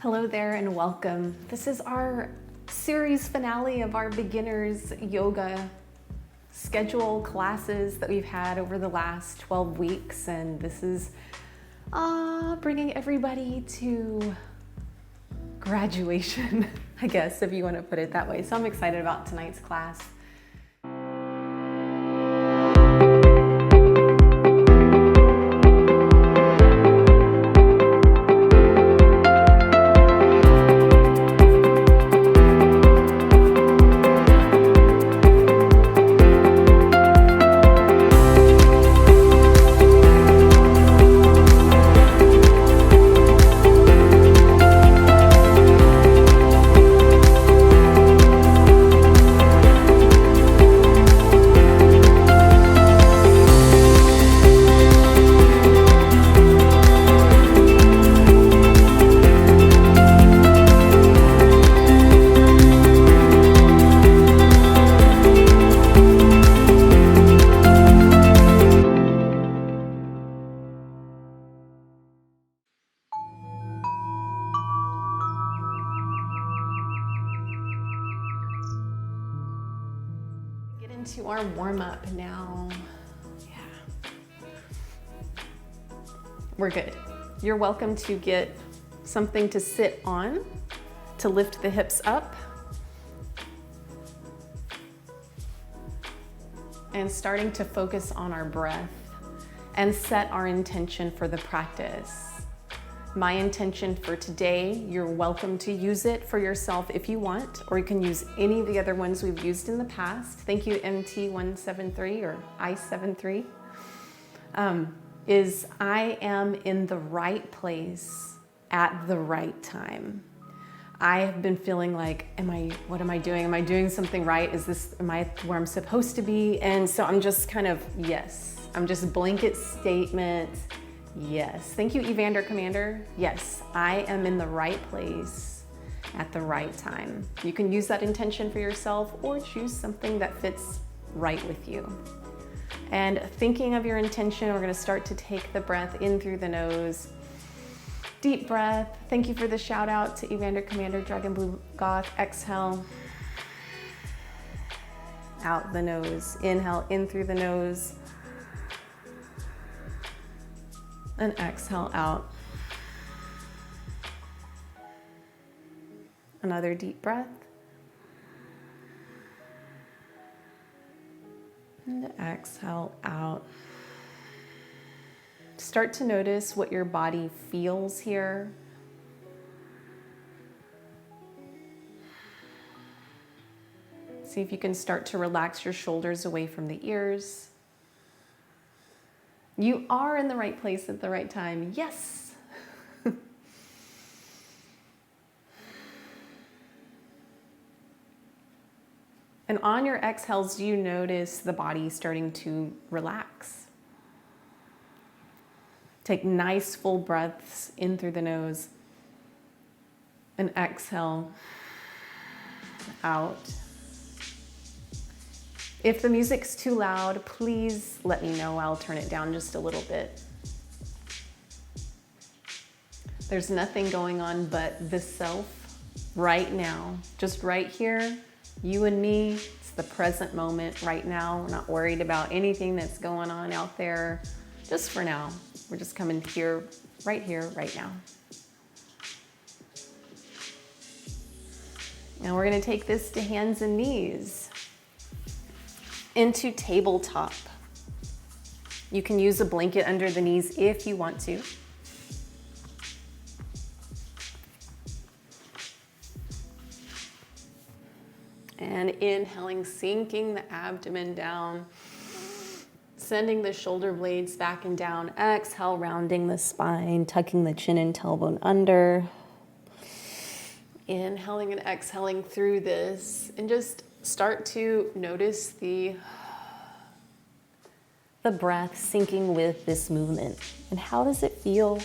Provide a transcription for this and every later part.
Hello there and welcome. This is our series finale of our beginners yoga schedule classes that we've had over the last 12 weeks. And this is bringing everybody to graduation, I guess, if you want to put it that way. So I'm excited about tonight's class. To our warm-up now. Yeah. We're good. You're welcome to get something to sit on to lift the hips up. And starting to focus on our breath and set our intention for the practice. My intention for today, you're welcome to use it for yourself if you want, or you can use any of the other ones we've used in the past. Thank you, MT173 or I73. Is I am in the right place at the right time. I have been feeling like, what am I doing? Am I doing something right? Am I where I'm supposed to be? And so I'm just kind of, yes. I'm just blanket statement. Yes. Thank you, Evander Commander. Yes, I am in the right place at the right time. You can use that intention for yourself or choose something that fits right with you. And thinking of your intention, we're going to start to take the breath in through the nose. Deep breath. Thank you for the shout out to Evander Commander, Dragon Blue Goth. Exhale. Out the nose. Inhale in through the nose. And exhale out. Another deep breath. And exhale out. Start to notice what your body feels here. See if you can start to relax your shoulders away from the ears. You are in the right place at the right time. Yes. And on your exhales, you notice the body starting to relax. Take nice full breaths in through the nose and exhale out. If the music's too loud, please let me know. I'll turn it down just a little bit. There's nothing going on but the self right now, just right here, you and me. It's the present moment right now. We're not worried about anything that's going on out there. Just for now, we're just coming here, right now. Now we're gonna take this to hands and knees. Into tabletop. You can use a blanket under the knees if you want to. And inhaling, sinking the abdomen down, sending the shoulder blades back and down. Exhale, rounding the spine, tucking the chin and tailbone under. Inhaling and exhaling through this, and just start to notice the breath syncing with this movement. And how does it feel?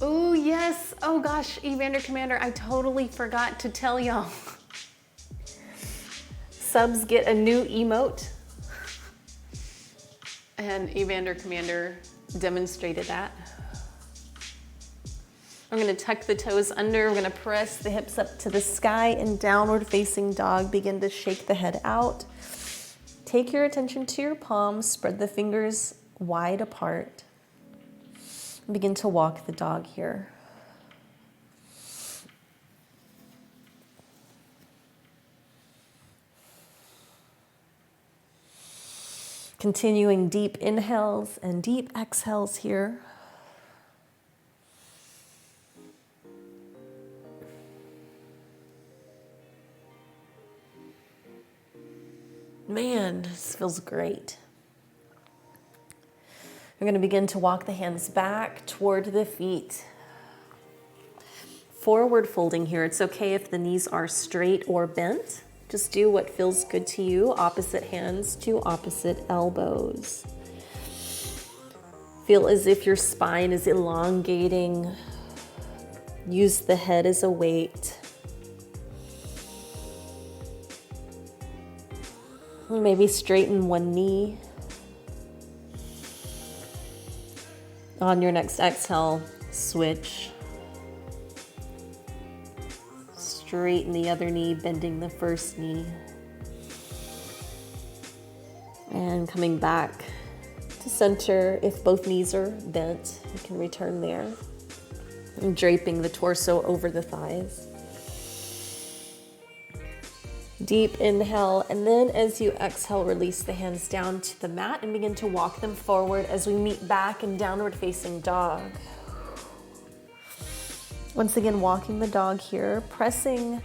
Oh, yes. Oh gosh, Evander Commander, I totally forgot to tell y'all. Subs get a new emote. And Evander Commander demonstrated that. I'm gonna tuck the toes under. We're gonna press the hips up to the sky and downward facing dog. Begin to shake the head out. Take your attention to your palms. Spread the fingers wide apart. Begin to walk the dog here. Continuing deep inhales and deep exhales here. Man, this feels great. We're going to begin to walk the hands back toward the feet. Forward folding here. It's okay if the knees are straight or bent. Just do what feels good to you. Opposite hands to opposite elbows. Feel as if your spine is elongating. Use the head as a weight. Maybe straighten one knee. On your next exhale, switch. Straighten the other knee, bending the first knee. And coming back to center. If both knees are bent, you can return there. And draping the torso over the thighs. Deep inhale, and then as you exhale, release the hands down to the mat and begin to walk them forward as we meet back in downward facing dog. Once again, walking the dog here, pressing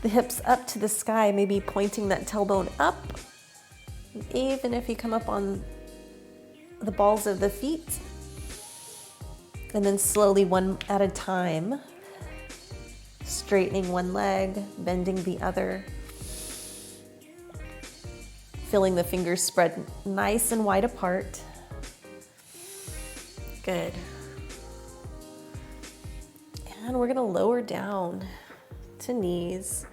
the hips up to the sky, maybe pointing that tailbone up. Even if you come up on the balls of the feet. And then slowly, one at a time, straightening one leg, bending the other. Feeling the fingers spread nice and wide apart. Good. And we're gonna lower down to knees.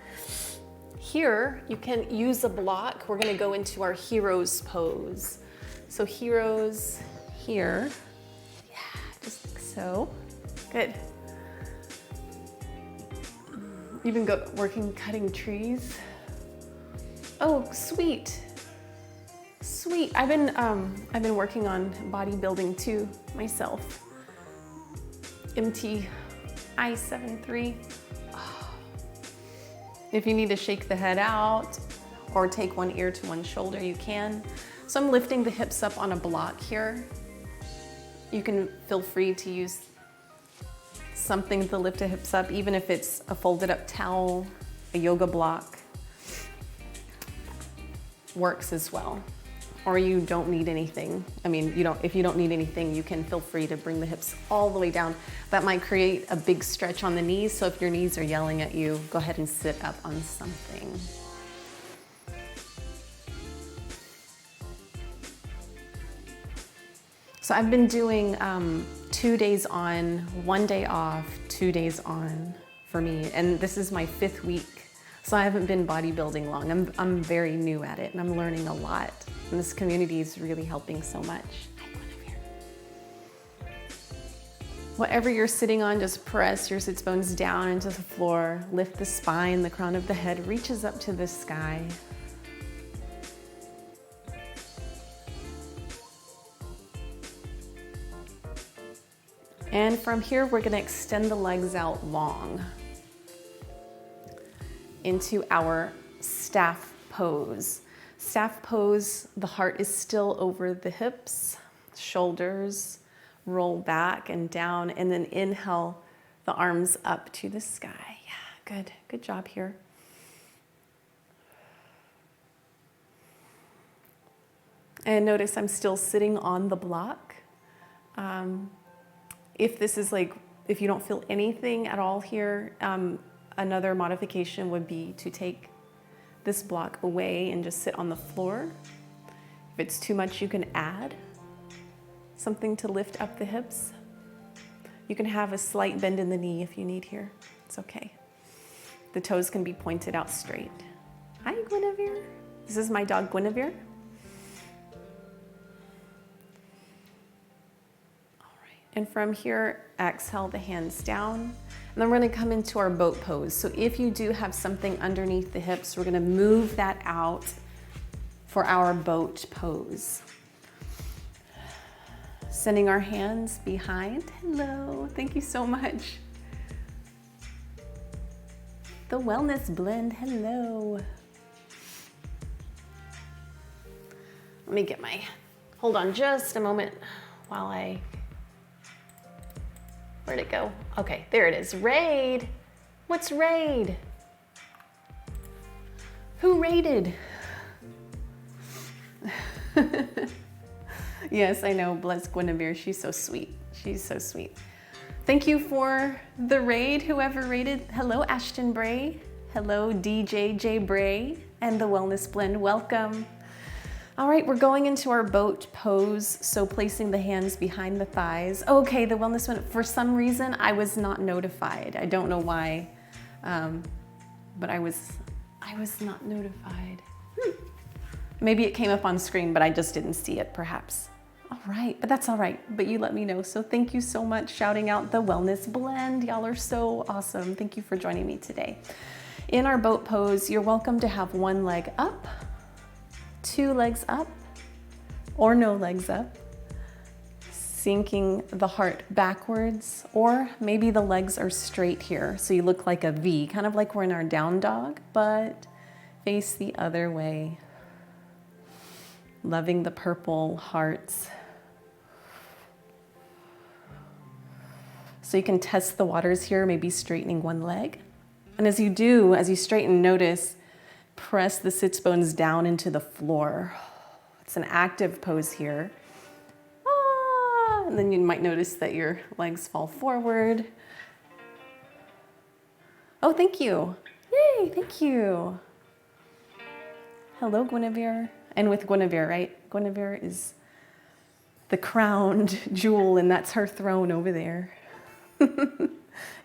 Here, you can use a block. We're gonna go into our hero's pose. So heroes here. Yeah, just like so. Good. Even cutting trees. Oh, sweet. Sweet. I've been working on bodybuilding too myself. MTI73. Oh. If you need to shake the head out or take one ear to one shoulder, you can. So I'm lifting the hips up on a block here. You can feel free to use something to lift the hips up, even if it's a folded up towel, a yoga block. Works as well. Or you don't need anything. I mean, if you don't need anything, you can feel free to bring the hips all the way down. That might create a big stretch on the knees, so if your knees are yelling at you, go ahead and sit up on something. So I've been doing 2 days on, 1 day off, 2 days on for me, and this is my 5th week. So I haven't been bodybuilding long. I'm very new at it and I'm learning a lot. And this community is really helping so much. Whatever you're sitting on, just press your sits bones down into the floor. Lift the spine, the crown of the head reaches up to the sky. And from here, we're gonna extend the legs out long into our staff pose. Staff pose, the heart is still over the hips, shoulders roll back and down, and then inhale the arms up to the sky. Yeah, good job here. And notice I'm still sitting on the block. If you don't feel anything at all here, another modification would be to take this block away and just sit on the floor. If it's too much, you can add something to lift up the hips. You can have a slight bend in the knee if you need here. It's okay. The toes can be pointed out straight. Hi, Guinevere. This is my dog, Guinevere. All right. And from here, exhale the hands down. And then we're going to come into our boat pose. So if you do have something underneath the hips, we're going to move that out for our boat pose. Sending our hands behind. Hello, thank you so much. The Wellness Blend, hello. Let me get hold on just a moment while where'd it go? Okay, there it is. Raid. What's raid? Who raided? Yes, I know. Bless Guinevere. She's so sweet. She's so sweet. Thank you for the raid, whoever raided. Hello, Ashton Bray. Hello, DJ J Bray and the Wellness Blend. Welcome. All right, we're going into our boat pose. So placing the hands behind the thighs. Okay, the Wellness Blend. For some reason, I was not notified. I don't know why, but I was not notified. Maybe it came up on screen, but I just didn't see it, perhaps. All right, but that's all right. But you let me know. So thank you so much. Shouting out the Wellness Blend. Y'all are so awesome. Thank you for joining me today. In our boat pose, you're welcome to have one leg up, two legs up, or no legs up. Sinking the heart backwards, or maybe the legs are straight here. So you look like a V, kind of like we're in our down dog, but face the other way. Loving the purple hearts. So you can test the waters here, maybe straightening one leg. And as you straighten, notice, press the sits bones down into the floor. It's an active pose here. And then you might notice that your legs fall forward. Oh, thank you. Yay, thank you. Hello, Guinevere. And with Guinevere, right? Guinevere is the crowned jewel, and that's her throne over there.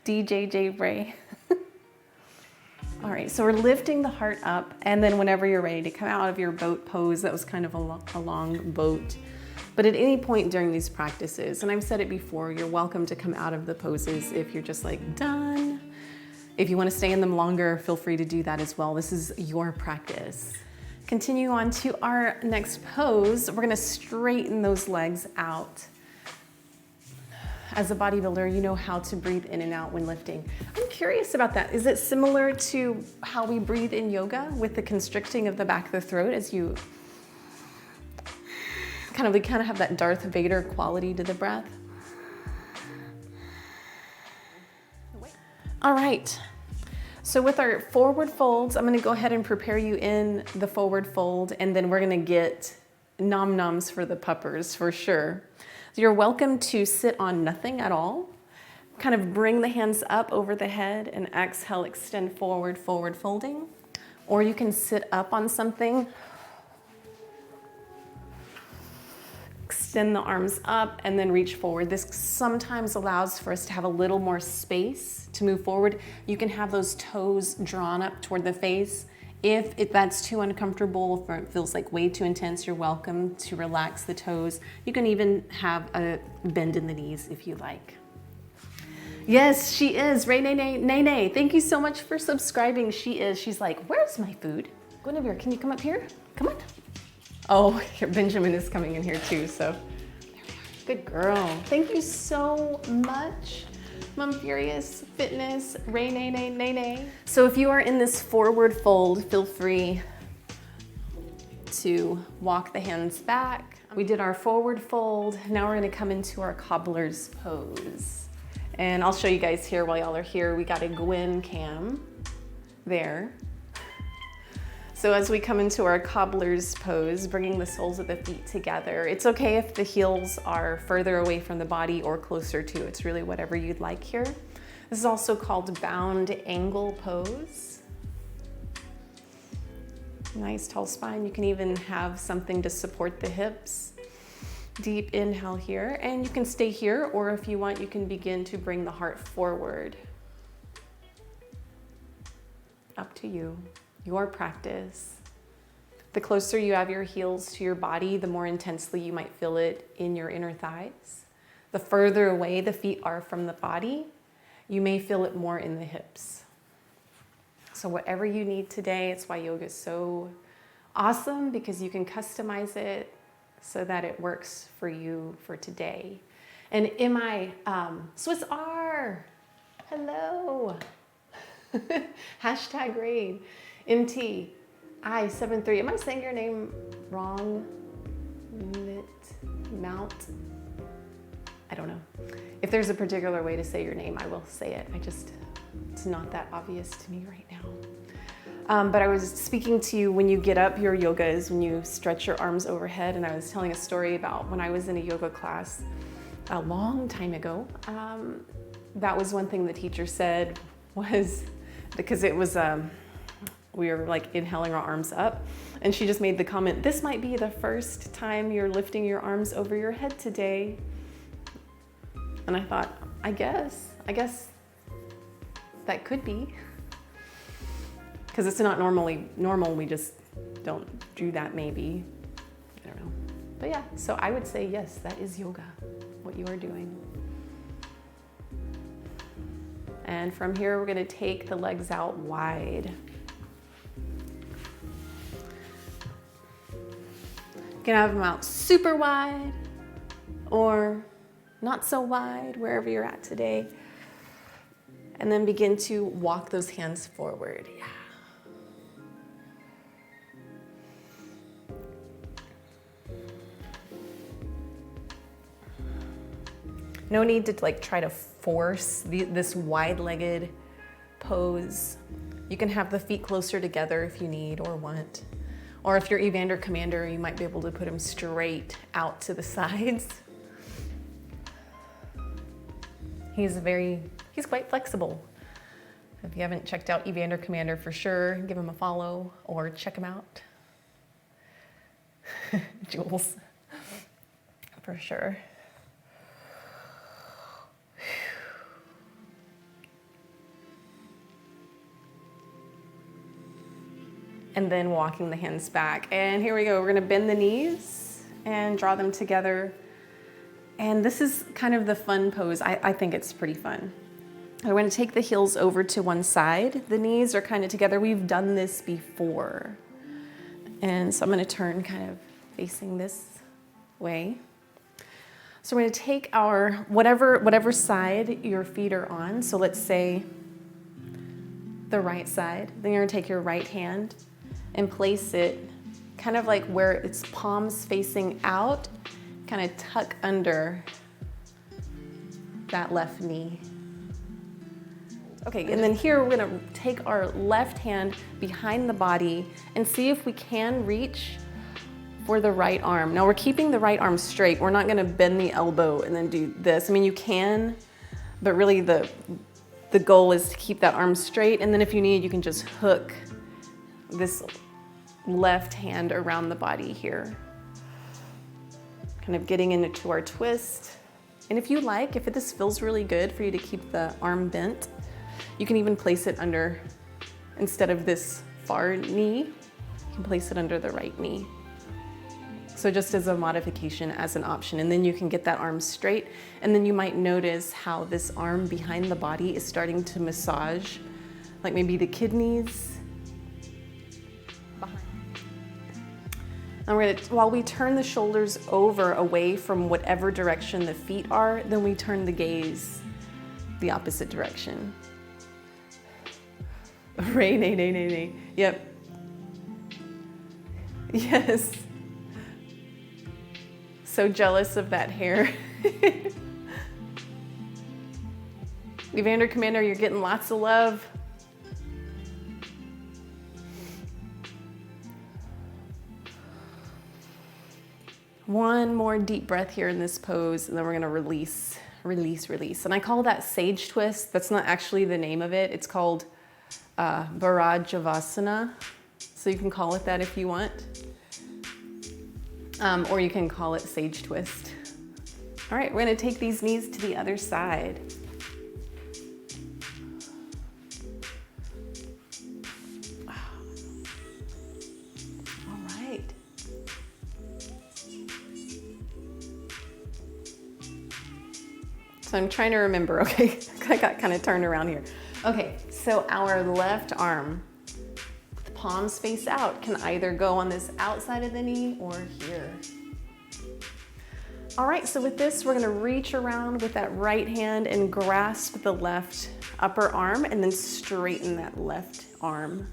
DJ J Bray. All right, so we're lifting the heart up, and then whenever you're ready to come out of your boat pose, that was kind of a long boat. But at any point during these practices, and I've said it before, you're welcome to come out of the poses if you're just like done. If you want to stay in them longer, feel free to do that as well. This is your practice. Continue on to our next pose. We're going to straighten those legs out. As a bodybuilder, you know how to breathe in and out when lifting. I'm curious about that. Is it similar to how we breathe in yoga with the constricting of the back of the throat as you kind of have that Darth Vader quality to the breath? All right. So with our forward folds, I'm going to go ahead and prepare you in the forward fold, and then we're going to get nom-noms for the puppers for sure. So you're welcome to sit on nothing at all. Kind of bring the hands up over the head and exhale, extend forward, forward folding. Or you can sit up on something. Extend the arms up and then reach forward. This sometimes allows for us to have a little more space to move forward. You can have those toes drawn up toward the face. If that's too uncomfortable, or it feels like way too intense, you're welcome to relax the toes. You can even have a bend in the knees if you like. Yes, she is. Ray Nay. Thank you so much for subscribing. She is. She's like, where's my food? Guinevere, can you come up here? Come on. Oh, here, Benjamin is coming in here too, so there we are. Good girl. Thank you so much. Mom Furious Fitness, Ray Nay. So if you are in this forward fold, feel free to walk the hands back. We did our forward fold. Now we're gonna come into our cobbler's pose. And I'll show you guys here while y'all are here. We got a Gwen cam there. So as we come into our cobbler's pose, bringing the soles of the feet together, it's okay if the heels are further away from the body or closer to. It's really whatever you'd like here. This is also called bound angle pose. Nice tall spine. You can even have something to support the hips. Deep inhale here, and you can stay here, or if you want, you can begin to bring the heart forward. Up to you, your practice. The closer you have your heels to your body, the more intensely you might feel it in your inner thighs. The further away the feet are from the body, you may feel it more in the hips. So whatever you need today, it's why yoga is so awesome, because you can customize it so that it works for you for today. And in my Swiss R, hello. Hashtag raid, MT, I73. Am I saying your name wrong? Mount? I don't know. If there's a particular way to say your name, I will say it. It's not that obvious to me right now. But I was speaking to you when you get up, your yoga is when you stretch your arms overhead. And I was telling a story about when I was in a yoga class a long time ago. That was one thing the teacher said, was because it was, we were like inhaling our arms up. And she just made the comment, this might be the first time you're lifting your arms over your head today. And I thought, I guess that could be. Because it's not normally normal, we just don't do that maybe. I don't know. But yeah, so I would say yes, that is yoga, what you are doing. And from here, we're gonna take the legs out wide. You can have them out super wide or not so wide, wherever you're at today. And then begin to walk those hands forward, yeah. No need to like try to force this wide-legged pose. You can have the feet closer together if you need or want. Or if you're Evander Commander, you might be able to put them straight out to the sides. He's quite flexible. If you haven't checked out Evander Commander, for sure, give him a follow or check him out. Jules, for sure. And then walking the hands back. And here we go, we're gonna bend the knees and draw them together. And this is kind of the fun pose. I think it's pretty fun. I'm gonna take the heels over to one side. The knees are kind of together. We've done this before. And so I'm gonna turn kind of facing this way. So we're gonna take our, whatever side your feet are on. So let's say the right side. Then you're gonna take your right hand and place it kind of like where its palms facing out, kind of tuck under that left knee. Okay, and then here we're gonna take our left hand behind the body and see if we can reach for the right arm. Now we're keeping the right arm straight. We're not gonna bend the elbow and then do this. I mean, you can, but really the goal is to keep that arm straight. And then if you need, you can just hook this left hand around the body here. Kind of getting into our twist. And if you like, if this feels really good for you to keep the arm bent, you can even place it under, instead of this far knee, you can place it under the right knee. So just as a modification, as an option, and then you can get that arm straight, and then you might notice how this arm behind the body is starting to massage, like maybe the kidneys. And we're gonna, while we turn the shoulders over away from whatever direction the feet are, then we turn the gaze the opposite direction. Ray, nay, nay, nay, nay. Yep. Yes. So jealous of that hair. Evander Commander, you're getting lots of love. One more deep breath here in this pose, and then we're gonna release, release, release. And I call that sage twist. That's not actually the name of it. It's called Bharajavasana. So you can call it that if you want. or you can call it sage twist. All right, we're gonna take these knees to the other side. All right. So I'm trying to remember, okay? I got kind of turned around here. Okay, so our left arm, the palms face out, can either go on this outside of the knee or here. All right, so with this, we're gonna reach around with that right hand and grasp the left upper arm and then straighten that left arm.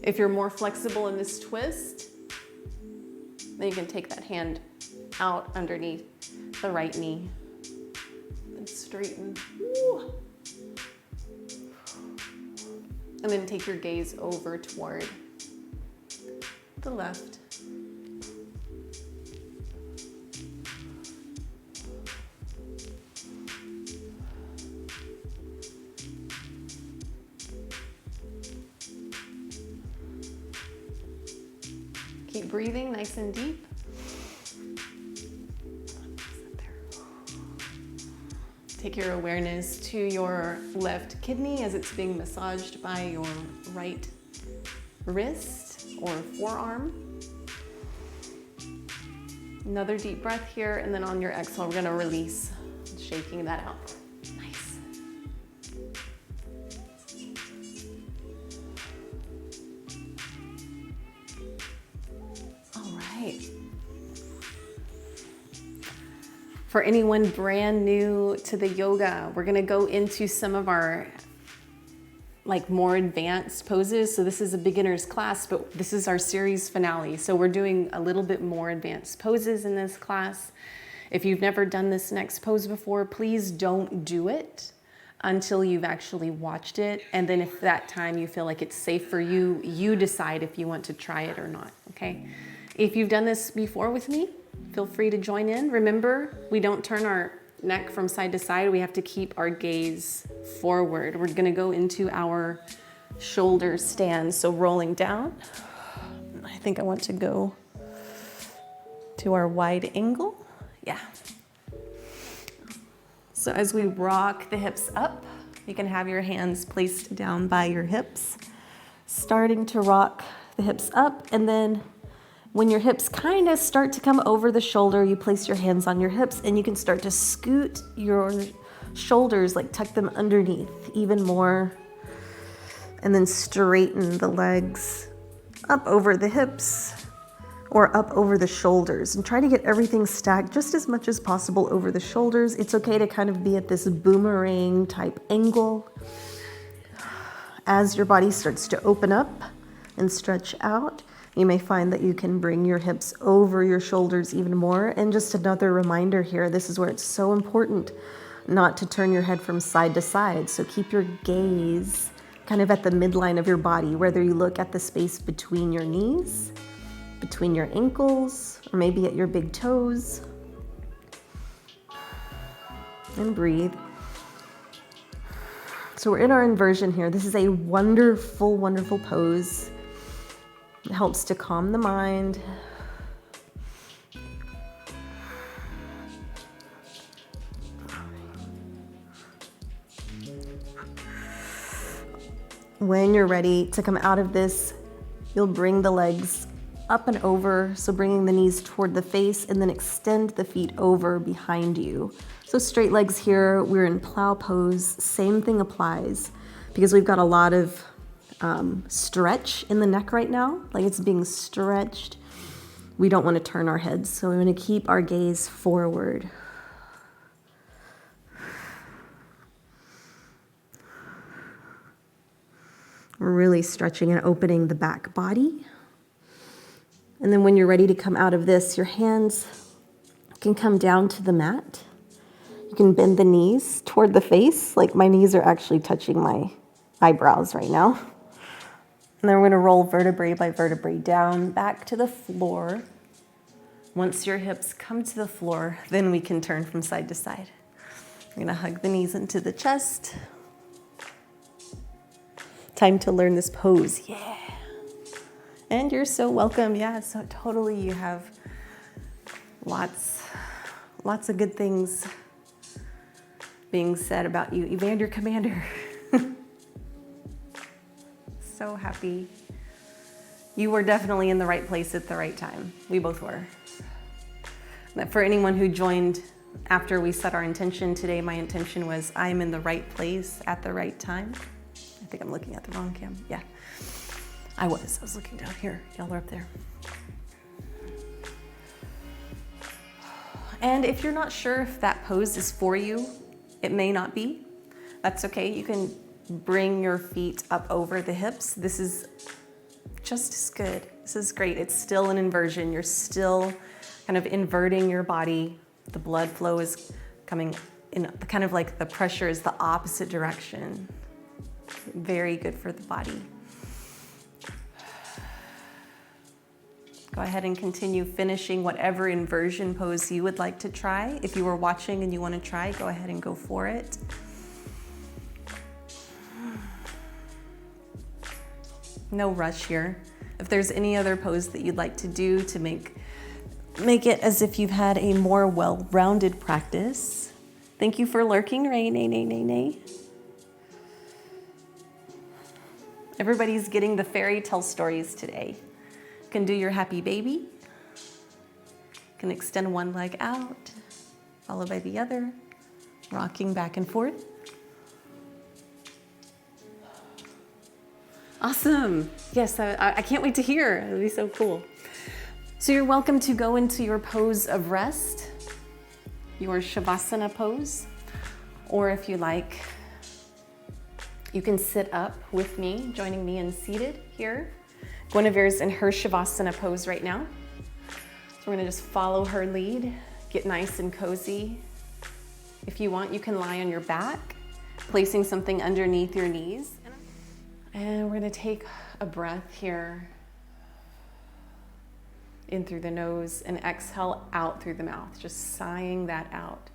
If you're more flexible in this twist, then you can take that hand out underneath the right knee and straighten. Woo. And then take your gaze over toward the left. Keep breathing nice and deep. Take your awareness to your left kidney as it's being massaged by your right wrist or forearm. Another deep breath here, and then on your exhale, we're gonna release, shaking that out. Nice. All right. For anyone brand new to the yoga, we're gonna go into some of our more advanced poses. So this is a beginner's class, but this is our series finale. So we're doing a little bit more advanced poses in this class. If you've never done this next pose before, please don't do it until you've actually watched it. And then if that time you feel like it's safe for you, you decide if you want to try it or not, okay? If you've done this before with me, feel free to join in. Remember, we don't turn our neck from side to side. We have to keep our gaze forward. We're gonna go into our shoulder stand. So rolling down. I think I want to go to our wide angle. Yeah. So as we rock the hips up, you can have your hands placed down by your hips, starting to rock the hips up, and then when your hips kind of start to come over the shoulder, you place your hands on your hips and you can start to scoot your shoulders, like tuck them underneath even more. And then straighten the legs up over the hips or up over the shoulders, and try to get everything stacked just as much as possible over the shoulders. It's okay to kind of be at this boomerang type angle as your body starts to open up and stretch out. You may find that you can bring your hips over your shoulders even more. And just another reminder here, this is where it's so important not to turn your head from side to side. So keep your gaze kind of at the midline of your body, whether you look at the space between your knees, between your ankles, or maybe at your big toes. And breathe. So we're in our inversion here. This is a wonderful, wonderful pose. It helps to calm the mind. When you're ready to come out of this, you'll bring the legs up and over. So bringing the knees toward the face and then extend the feet over behind you. So straight legs here, we're in plow pose. Same thing applies because we've got a lot of stretch in the neck right now, like it's being stretched. We don't want to turn our heads, so we're going to keep our gaze forward. We're really stretching and opening the back body. And then when you're ready to come out of this, your hands can come down to the mat. You can bend the knees toward the face, like my knees are actually touching my eyebrows right now. And then we're gonna roll vertebrae by vertebrae down, back to the floor. Once your hips come to the floor, then we can turn from side to side. We're gonna hug the knees into the chest. Time to learn this pose, yeah. And you're so welcome. Yeah, so totally you have lots of good things being said about you. Evander Commander. So happy. You were definitely in the right place at the right time. We both were. But for anyone who joined after we set our intention today, my intention was I'm in the right place at the right time. I think I'm looking at the wrong cam. Yeah, I was looking down here. Y'all are up there. And if you're not sure if that pose is for you, it may not be. That's okay. You can bring your feet up over the hips. This is just as good. This is great. It's still an inversion. You're still kind of inverting your body. The blood flow is coming in kind of like the pressure is the opposite direction. Very good for the body. Go ahead and continue finishing whatever inversion pose you would like to try. If you were watching and you want to try, go ahead and go for it. No rush here. If there's any other pose that you'd like to do to make it as if you've had a more well-rounded practice. Thank you for lurking, Ray, nay. Everybody's getting the fairy tale stories today. You can do your happy baby. You can extend one leg out, followed by the other, rocking back and forth. Awesome. Yes, I can't wait to hear. It'll be so cool. So you're welcome to go into your pose of rest, your Shavasana pose, or if you like, you can sit up with me, joining me in seated here. Guinevere's in her Shavasana pose right now. So we're gonna just follow her lead, get nice and cozy. If you want, you can lie on your back, placing something underneath your knees. And we're gonna take a breath here. In through the nose and exhale out through the mouth, just sighing that out.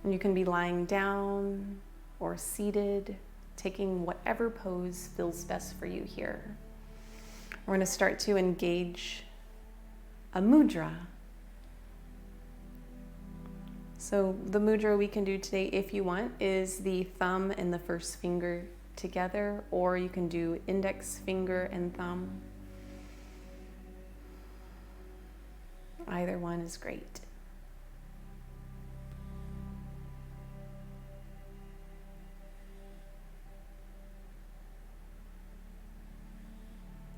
And you can be lying down or seated, taking whatever pose feels best for you here. We're going to start to engage a mudra. So the mudra we can do today, if you want, is the thumb and the first finger together, or you can do index finger and thumb. Either one is great.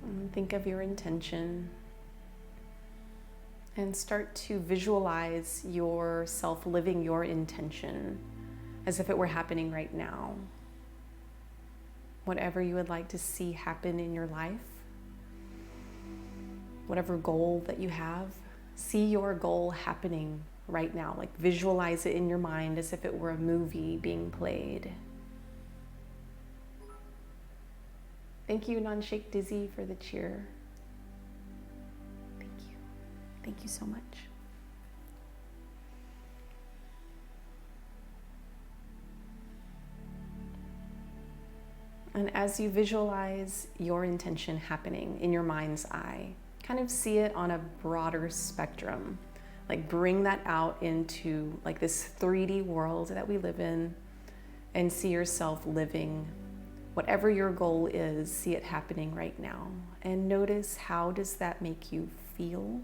And think of your intention. And start to visualize yourself living your intention as if it were happening right now. Whatever you would like to see happen in your life, whatever goal that you have, see your goal happening right now. Like visualize it in your mind as if it were a movie being played. Thank you, Non-Shake Dizzy, for the cheer. Thank you so much. And as you visualize your intention happening in your mind's eye, kind of see it on a broader spectrum. Like bring that out into like this 3D world that we live in and see yourself living whatever your goal is, see it happening right now. And notice, how does that make you feel?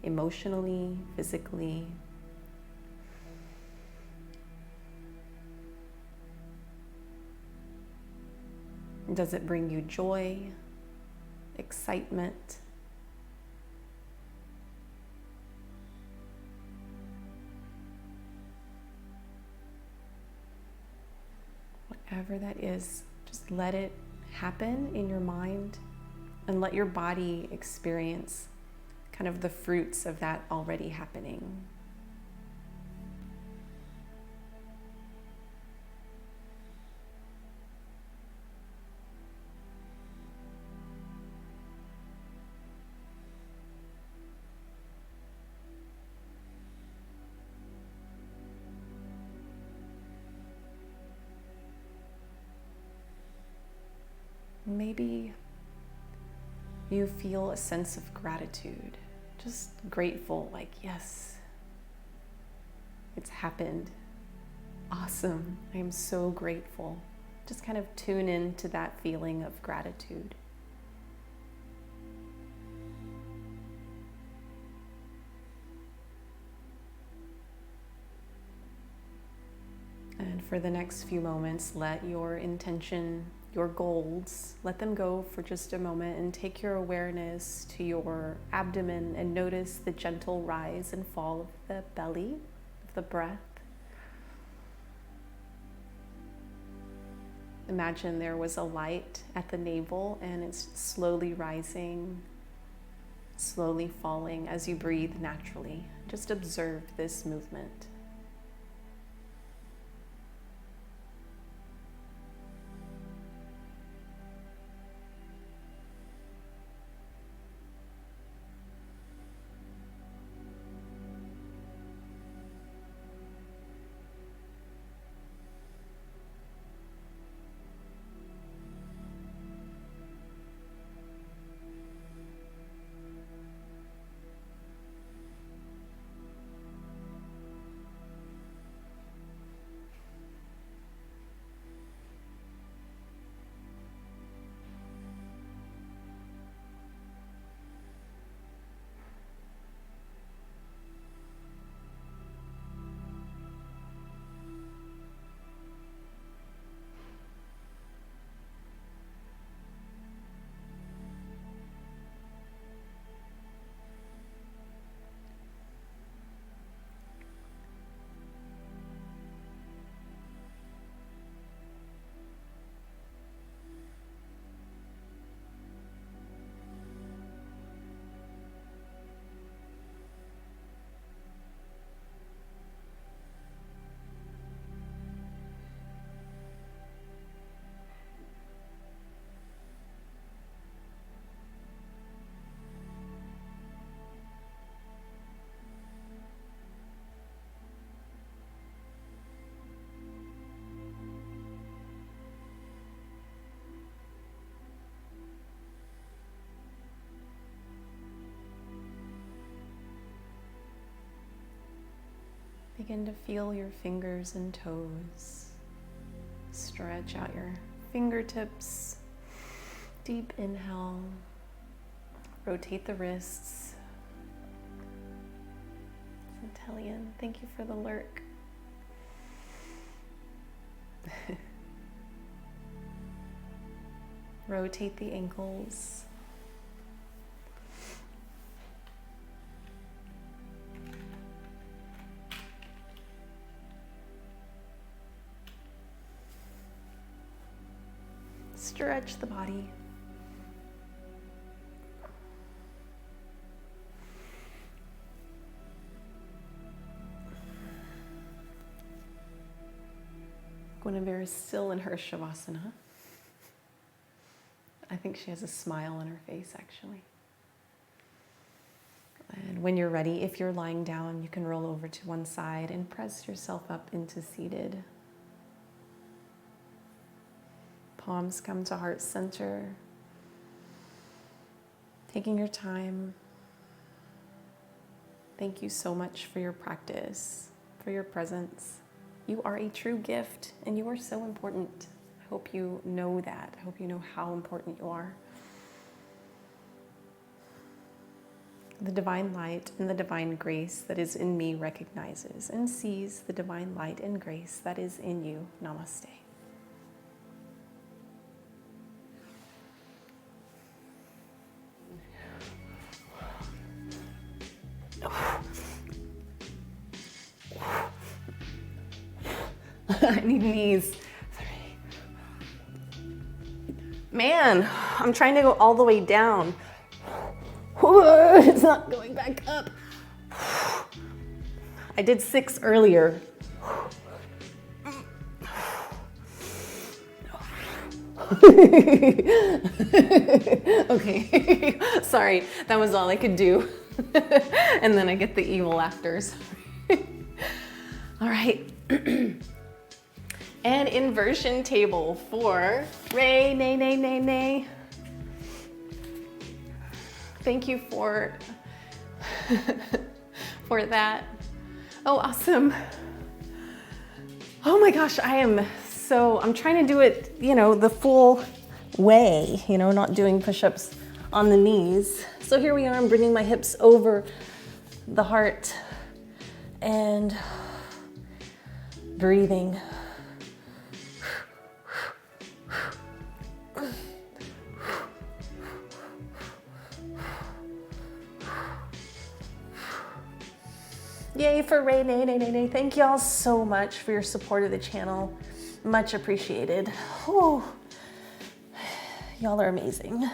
Emotionally, physically. Does it bring you joy, excitement? Whatever that is, just let it happen in your mind and let your body experience kind of the fruits of that already happening. Maybe you feel a sense of gratitude, just grateful, like, yes, it's happened. Awesome. I am so grateful. Just kind of tune into that feeling of gratitude. And for the next few moments, let your intention, your goals, let them go for just a moment and take your awareness to your abdomen and notice the gentle rise and fall of the belly, of the breath. Imagine there was a light at the navel and it's slowly rising, slowly falling as you breathe naturally. Just observe this movement. Begin to feel your fingers and toes. Stretch out your fingertips. Deep inhale. Rotate the wrists. Centellian, thank you for the lurk. Rotate the ankles. Stretch the body. Guinevere is still in her Shavasana. I think she has a smile on her face, actually. And when you're ready, if you're lying down, you can roll over to one side and press yourself up into seated. Palms come to heart center. Taking your time. Thank you so much for your practice, for your presence. You are a true gift and you are so important. I hope you know that. I hope you know how important you are. The divine light and the divine grace that is in me recognizes and sees the divine light and grace that is in you. Namaste. I need knees. Man, I'm trying to go all the way down. It's not going back up. I did 6 earlier. Okay, sorry, that was all I could do. And then I get the evil afters. All right. And inversion table for Ray, nay, nay, nay, nay. Thank you for, for that. Oh, awesome. Oh my gosh, I'm trying to do it, you know, the full way, you know, not doing push-ups on the knees. So here we are, I'm bringing my hips over the heart and breathing. Yay for Ray, nay, nay, nay, nay. Thank y'all so much for your support of the channel. Much appreciated. Whew. Y'all are amazing.